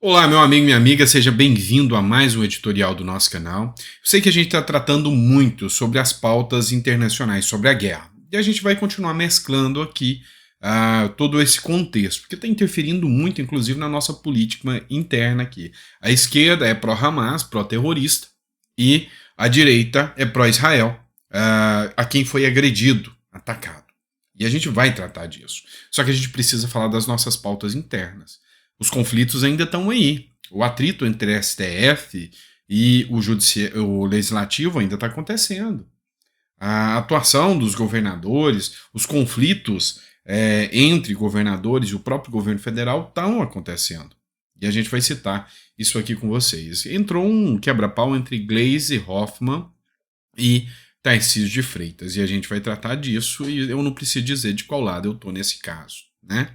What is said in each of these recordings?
Olá, meu amigo e minha amiga, seja bem-vindo a mais um editorial do nosso canal. Eu sei que a gente está tratando muito sobre as pautas internacionais, sobre a guerra. E a gente vai continuar mesclando aqui todo esse contexto, porque está interferindo muito, inclusive, na nossa política interna aqui. A esquerda é pró-Hamas, pró-terrorista, e a direita é pró-Israel, a quem foi agredido, atacado. E a gente vai tratar disso. Só que a gente precisa falar das nossas pautas internas. Os conflitos ainda estão aí. O atrito entre a STF e o Legislativo ainda está acontecendo. A atuação dos governadores, os conflitos entre governadores e o próprio governo federal estão acontecendo. E a gente vai citar isso aqui com vocês. Entrou um quebra-pau entre Gleisi Hoffmann e Tarcísio de Freitas. E a gente vai tratar disso e eu não preciso dizer de qual lado eu estou nesse caso, né?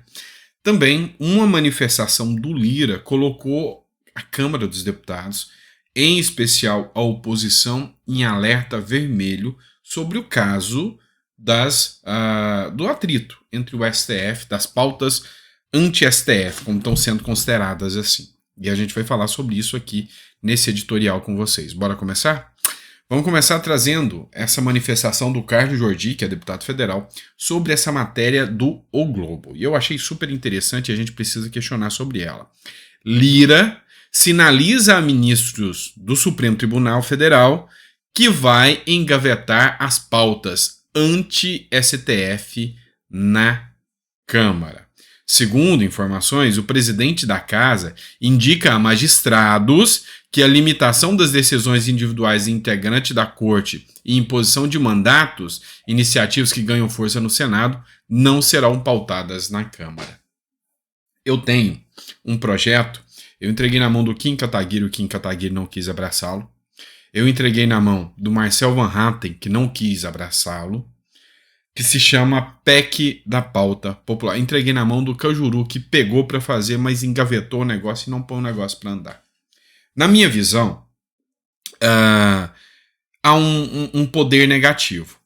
Também, uma manifestação do Lira colocou a Câmara dos Deputados, em especial a oposição, em alerta vermelho sobre o caso do atrito entre o STF, das pautas anti-STF, como estão sendo consideradas assim. E a gente vai falar sobre isso aqui nesse editorial com vocês. Bora começar? Vamos começar trazendo essa manifestação do Carlos Jordi, que é deputado federal, sobre essa matéria do O Globo. E eu achei super interessante e a gente precisa questionar sobre ela. Lira sinaliza a ministros do Supremo Tribunal Federal que vai engavetar as pautas anti-STF na Câmara. Segundo informações, o presidente da casa indica a magistrados que a limitação das decisões individuais de integrante da corte e imposição de mandatos, iniciativas que ganham força no Senado, não serão pautadas na Câmara. Eu tenho um projeto, eu entreguei na mão do Kim Kataguiri, o Kim Kataguiri não quis abraçá-lo. Eu entreguei na mão do Marcel Van Hatten, que não quis abraçá-lo, que se chama PEC da Pauta Popular. Entreguei na mão do Cajuru, que pegou para fazer, mas engavetou o negócio e não põe o negócio para andar. Na minha visão, há um poder negativo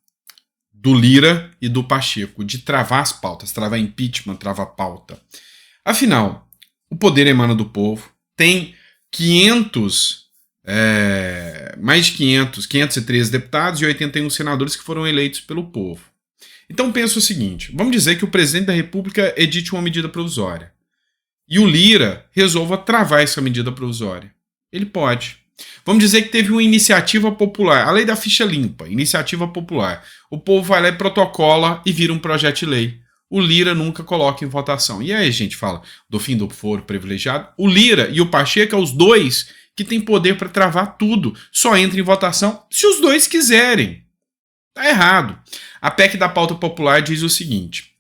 do Lira e do Pacheco de travar as pautas, travar impeachment, travar pauta. Afinal, o poder emana do povo, tem mais de 513 deputados e 81 senadores que foram eleitos pelo povo. Então pensa o seguinte, vamos dizer que o presidente da República edite uma medida provisória e o Lira resolva travar essa medida provisória. Ele pode. Vamos dizer que teve uma iniciativa popular, a lei da ficha limpa, iniciativa popular. O povo vai lá e protocola e vira um projeto de lei. O Lira nunca coloca em votação. E aí a gente fala do fim do foro privilegiado. O Lira e o Pacheco, os dois que têm poder para travar tudo, só entra em votação se os dois quiserem. Tá errado. A PEC da Pauta Popular diz o seguinte,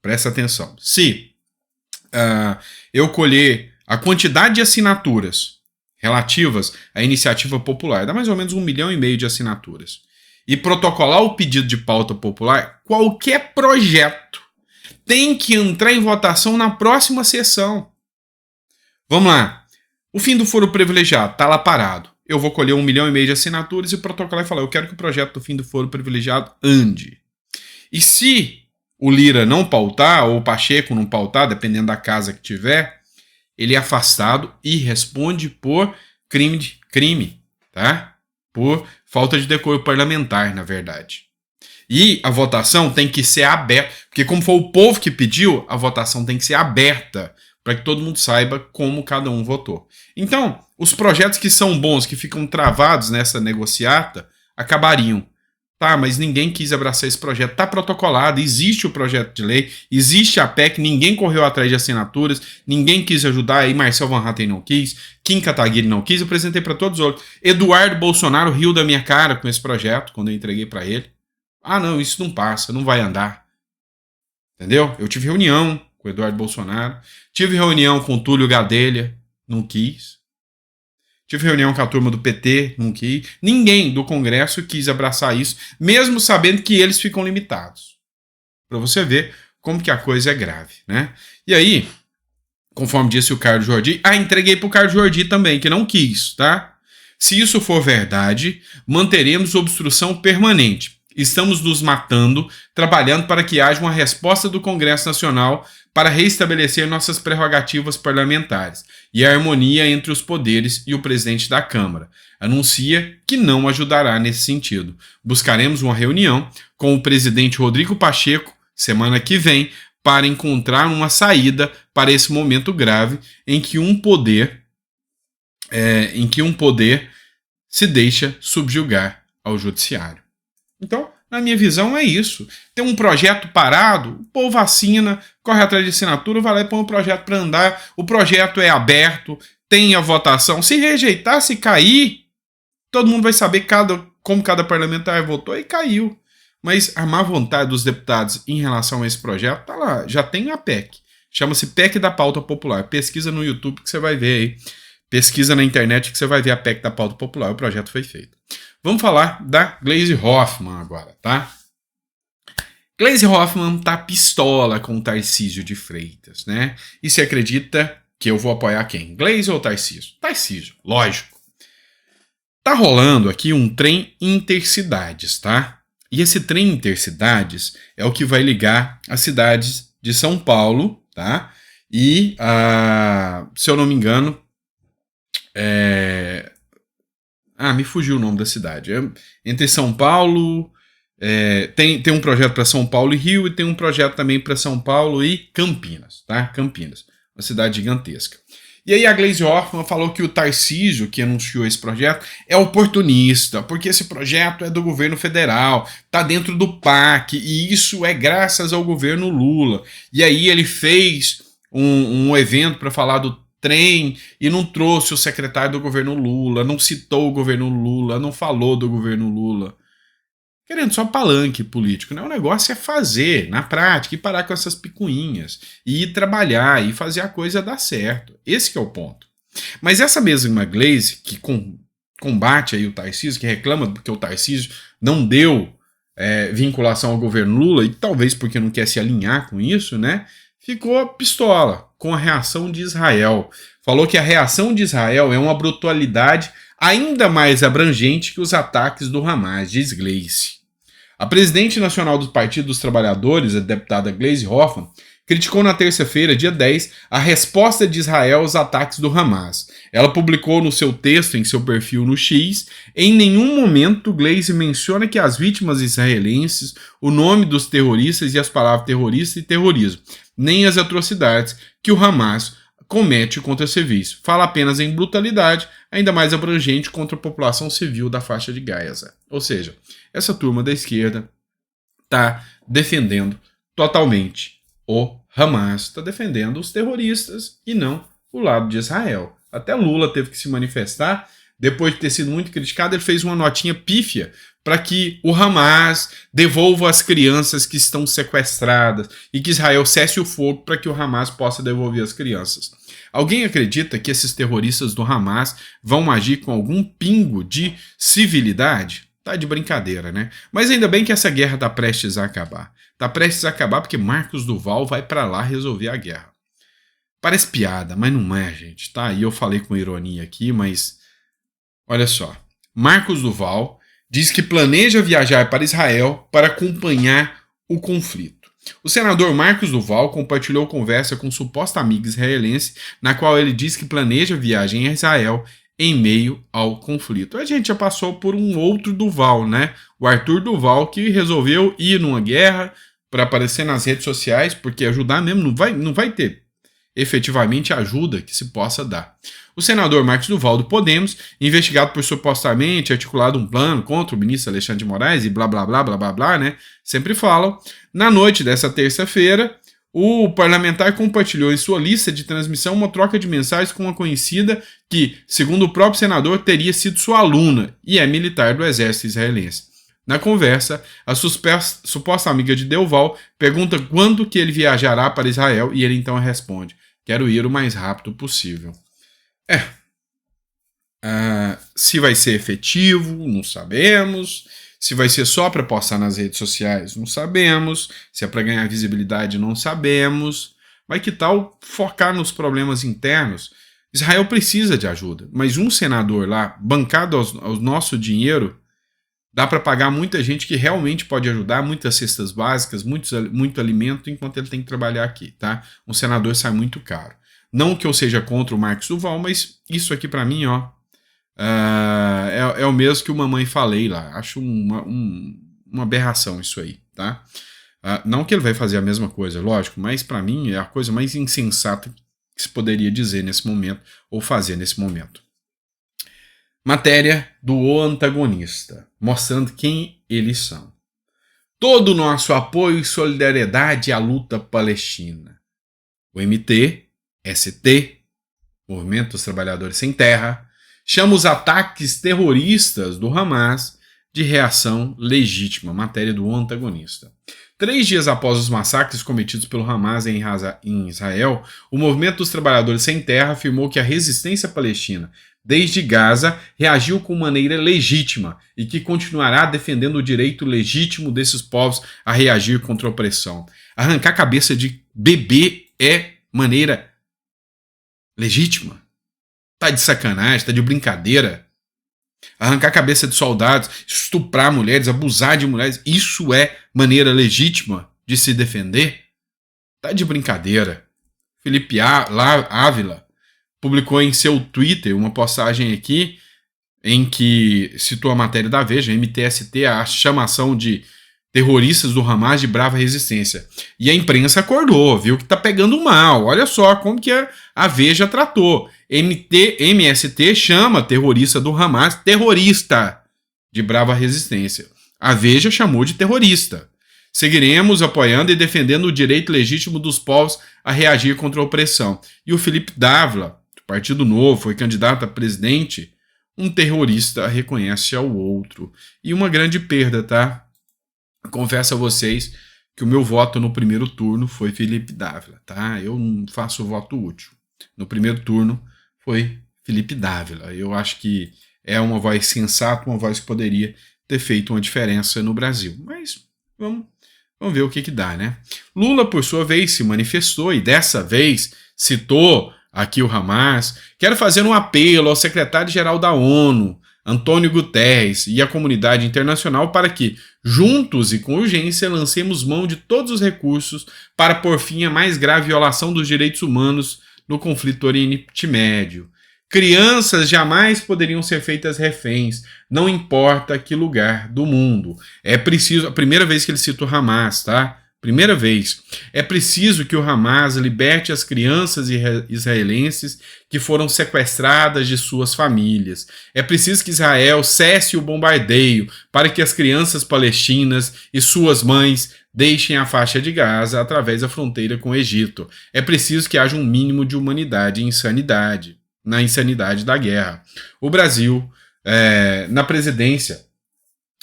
presta atenção, se eu colher a quantidade de assinaturas relativas à iniciativa popular, dá mais ou menos 1,5 milhão de assinaturas, e protocolar o pedido de pauta popular, qualquer projeto tem que entrar em votação na próxima sessão. Vamos lá. O fim do foro privilegiado está lá parado. Eu vou colher 1,5 milhão de assinaturas e protocolar e falar, eu quero que o projeto do fim do foro privilegiado ande. E se o Lira não pautar, ou o Pacheco não pautar, dependendo da casa que tiver, ele é afastado e responde por crime, tá? Por falta de decoro parlamentar, na verdade. E a votação tem que ser aberta, porque como foi o povo que pediu, a votação tem que ser aberta, para que todo mundo saiba como cada um votou. Então, os projetos que são bons, que ficam travados nessa negociata, acabariam. Tá, mas ninguém quis abraçar esse projeto. Está protocolado, existe o projeto de lei, existe a PEC, ninguém correu atrás de assinaturas, ninguém quis ajudar, aí Marcel Van Hatten não quis, Kim Kataguiri não quis, eu apresentei para todos os outros. Eduardo Bolsonaro riu da minha cara com esse projeto, quando eu entreguei para ele. Ah, não, isso não passa, não vai andar. Entendeu? Eu tive reunião com o Eduardo Bolsonaro, tive reunião com o Túlio Gadelha, não quis. Tive reunião com a turma do PT, não quis. Ninguém do Congresso quis abraçar isso, mesmo sabendo que eles ficam limitados. Para você ver como que a coisa é grave, né? E aí, conforme disse o Carlos Jordi, entreguei para o Carlos Jordi também, que não quis, tá? Se isso for verdade, manteremos obstrução permanente. estamos nos matando, trabalhando para que haja uma resposta do Congresso Nacional para restabelecer nossas prerrogativas parlamentares e a harmonia entre os poderes e o presidente da Câmara. Anuncia que não ajudará nesse sentido. Buscaremos uma reunião com o presidente Rodrigo Pacheco semana que vem para encontrar uma saída para esse momento grave em que um poder se deixa subjugar ao judiciário. Então, na minha visão, é isso. Tem um projeto parado, o povo assina, corre atrás de assinatura, vai lá e põe o projeto para andar, o projeto é aberto, tem a votação. Se rejeitar, se cair, todo mundo vai saber como cada parlamentar votou e caiu. Mas a má vontade dos deputados em relação a esse projeto tá lá, já tem a PEC. Chama-se PEC da Pauta Popular. Pesquisa no YouTube que você vai ver aí. Pesquisa na internet que você vai ver a PEC da Pauta Popular. O projeto foi feito. Vamos falar da Gleisi Hoffmann agora, tá? Gleisi Hoffmann tá pistola com o Tarcísio de Freitas, né? E se acredita que eu vou apoiar quem? Gleisi ou Tarcísio? Tarcísio, lógico. Tá rolando aqui um trem intercidades, tá? E esse trem intercidades é o que vai ligar as cidades de São Paulo, tá? E, se eu não me engano, me fugiu o nome da cidade. Entre São Paulo, tem um projeto para São Paulo e Rio, e tem um projeto também para São Paulo e Campinas, tá? Campinas, uma cidade gigantesca. E aí a Gleisi Hoffmann falou que o Tarcísio, que anunciou esse projeto, é oportunista, porque esse projeto é do governo federal, tá dentro do PAC, e isso é graças ao governo Lula. E aí ele fez um evento para falar do trem e não trouxe o secretário do governo Lula, não citou o governo Lula, não falou do governo Lula. Querendo só palanque político, né? O negócio é fazer na prática e parar com essas picuinhas e ir trabalhar e fazer a coisa dar certo. Esse que é o ponto. Mas essa mesma Gleisi que combate aí o Tarcísio, que reclama porque o Tarcísio não deu vinculação ao governo Lula, e talvez porque não quer se alinhar com isso, né? Ficou pistola com a reação de Israel. Falou que a reação de Israel é uma brutalidade ainda mais abrangente que os ataques do Hamas, diz Gleisi. A presidente nacional do Partido dos Trabalhadores, a deputada Gleisi Hoffmann, criticou na terça-feira, dia 10, a resposta de Israel aos ataques do Hamas. Ela publicou no seu texto, em seu perfil no X, em nenhum momento Gleisi menciona que as vítimas israelenses, o nome dos terroristas e as palavras terrorista e terrorismo, nem as atrocidades que o Hamas comete contra civis. Fala apenas em brutalidade, ainda mais abrangente contra a população civil da faixa de Gaza. Ou seja, essa turma da esquerda está defendendo totalmente o Hamas, está defendendo os terroristas e não o lado de Israel. Até Lula teve que se manifestar, depois de ter sido muito criticado, ele fez uma notinha pífia para que o Hamas devolva as crianças que estão sequestradas e que Israel cesse o fogo para que o Hamas possa devolver as crianças. Alguém acredita que esses terroristas do Hamas vão agir com algum pingo de civilidade? Tá de brincadeira, né? Mas ainda bem que essa guerra tá prestes a acabar. Tá prestes a acabar porque Marcos Duval vai para lá resolver a guerra. Parece piada, mas não é, gente, tá? E eu falei com ironia aqui, mas olha só. Marcos Duval diz que planeja viajar para Israel para acompanhar o conflito. O senador Marcos Duval compartilhou conversa com suposta amiga israelense, na qual ele diz que planeja viagem a Israel em meio ao conflito. A gente já passou por um outro Duval, né? O Arthur Duval, que resolveu ir numa guerra para aparecer nas redes sociais, porque ajudar mesmo não vai ter efetivamente ajuda que se possa dar. O senador Marcos Duval do Podemos, investigado por supostamente articulado um plano contra o ministro Alexandre de Moraes e blá blá blá blá blá blá, né? Sempre falam. Na noite dessa terça-feira, o parlamentar compartilhou em sua lista de transmissão uma troca de mensagens com uma conhecida que, segundo o próprio senador, teria sido sua aluna e é militar do exército israelense. Na conversa, a suposta amiga de Duval pergunta quando que ele viajará para Israel e ele então responde: quero ir o mais rápido possível. Se vai ser efetivo, não sabemos. Se vai ser só para postar nas redes sociais, não sabemos. Se é para ganhar visibilidade, não sabemos. Mas que tal focar nos problemas internos? Israel precisa de ajuda, mas um senador lá, bancado ao nosso dinheiro, Dá para pagar muita gente que realmente pode ajudar, muitas cestas básicas, muito alimento, enquanto ele tem que trabalhar aqui, tá? Um senador sai muito caro. Não que eu seja contra o Marcos Duval, mas isso aqui para mim, ó, é o mesmo que o Mamãe Falei lá. Acho uma aberração isso aí, tá? Não que ele vai fazer a mesma coisa, lógico, mas para mim é a coisa mais insensata que se poderia dizer nesse momento, ou fazer nesse momento. Matéria do O Antagonista, mostrando quem eles são. Todo o nosso apoio e solidariedade à luta palestina. O MTST, Movimento dos Trabalhadores Sem Terra, chama os ataques terroristas do Hamas de reação legítima. Matéria do O Antagonista. 3 dias após os massacres cometidos pelo Hamas em Israel, o Movimento dos Trabalhadores Sem Terra afirmou que a resistência palestina, desde Gaza, reagiu com maneira legítima e que continuará defendendo o direito legítimo desses povos a reagir contra a opressão. Arrancar a cabeça de bebê é maneira legítima? Tá de sacanagem, tá de brincadeira? Arrancar a cabeça de soldados, estuprar mulheres, abusar de mulheres, isso é maneira legítima de se defender? Tá de brincadeira. Felipe Ávila publicou em seu Twitter uma postagem aqui em que citou a matéria da Veja, MTST, a chamação de terroristas do Hamas de brava resistência. E a imprensa acordou, viu que tá pegando mal. Olha só como que a Veja tratou. MST chama terrorista do Hamas terrorista de brava resistência. A Veja chamou de terrorista. Seguiremos apoiando e defendendo o direito legítimo dos povos a reagir contra a opressão. E o Felipe Dávila, do Partido Novo, foi candidato a presidente. Um terrorista reconhece ao outro. E uma grande perda, tá? Confesso a vocês que o meu voto no primeiro turno foi Felipe Dávila, tá? Eu não faço voto útil. No primeiro turno foi Felipe Dávila. Eu acho que é uma voz sensata, uma voz que poderia ter feito uma diferença no Brasil. Mas vamos ver o que dá, né? Lula, por sua vez, se manifestou e dessa vez citou aqui o Hamas. Quero fazer um apelo ao secretário-geral da ONU, Antônio Guterres, e à comunidade internacional para que, juntos e com urgência, lancemos mão de todos os recursos para pôr fim à mais grave violação dos direitos humanos no conflito Oriente Médio. Crianças jamais poderiam ser feitas reféns, não importa que lugar do mundo. É preciso, a primeira vez que ele cita o Hamas, tá? Primeira vez. É preciso que o Hamas liberte as crianças israelenses que foram sequestradas de suas famílias. É preciso que Israel cesse o bombardeio para que as crianças palestinas e suas mães deixem a faixa de Gaza através da fronteira com o Egito. É preciso que haja um mínimo de humanidade e insanidade, na insanidade da guerra. O Brasil, na presidência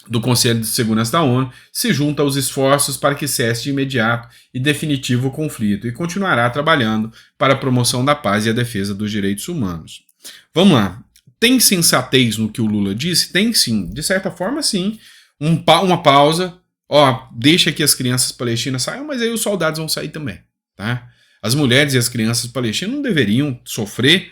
do Conselho de Segurança da ONU, se junta aos esforços para que cesse de imediato e definitivo o conflito e continuará trabalhando para a promoção da paz e a defesa dos direitos humanos. Vamos lá. Tem sensatez no que o Lula disse? Tem sim. De certa forma, sim. Uma pausa. Deixa que as crianças palestinas saiam, mas aí os soldados vão sair também, tá? As mulheres e as crianças palestinas não deveriam sofrer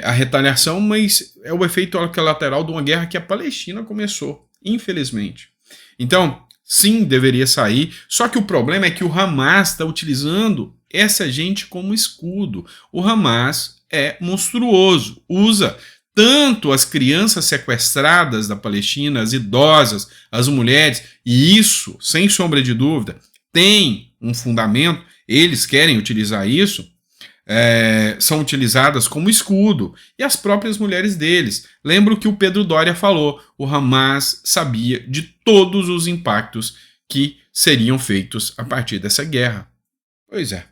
a retaliação, mas é o efeito colateral de uma guerra que a Palestina começou, infelizmente. Então, sim, deveria sair, só que o problema é que o Hamas está utilizando essa gente como escudo. O Hamas é monstruoso, usa tanto as crianças sequestradas da Palestina, as idosas, as mulheres, e isso, sem sombra de dúvida, tem um fundamento, eles querem utilizar isso, são utilizadas como escudo, e as próprias mulheres deles. Lembro que o Pedro Doria falou, o Hamas sabia de todos os impactos que seriam feitos a partir dessa guerra. Pois é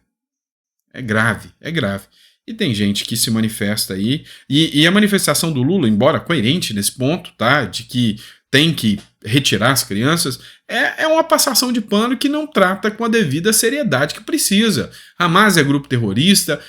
grave, é grave. E tem gente que se manifesta aí, e a manifestação do Lula, embora coerente nesse ponto, tá, de que tem que retirar as crianças, é uma passação de pano que não trata com a devida seriedade que precisa. Hamas é grupo terrorista,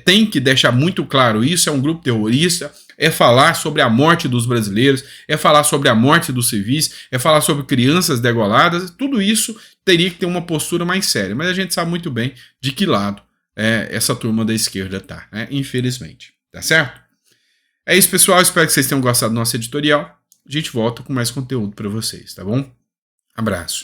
tem que deixar muito claro isso, é um grupo terrorista, é falar sobre a morte dos brasileiros, é falar sobre a morte dos civis, é falar sobre crianças degoladas, tudo isso teria que ter uma postura mais séria, mas a gente sabe muito bem de que lado essa turma da esquerda tá, né? Infelizmente, tá certo? É isso, pessoal, espero que vocês tenham gostado do nosso editorial. a gente volta com mais conteúdo para vocês, tá bom? Abraço.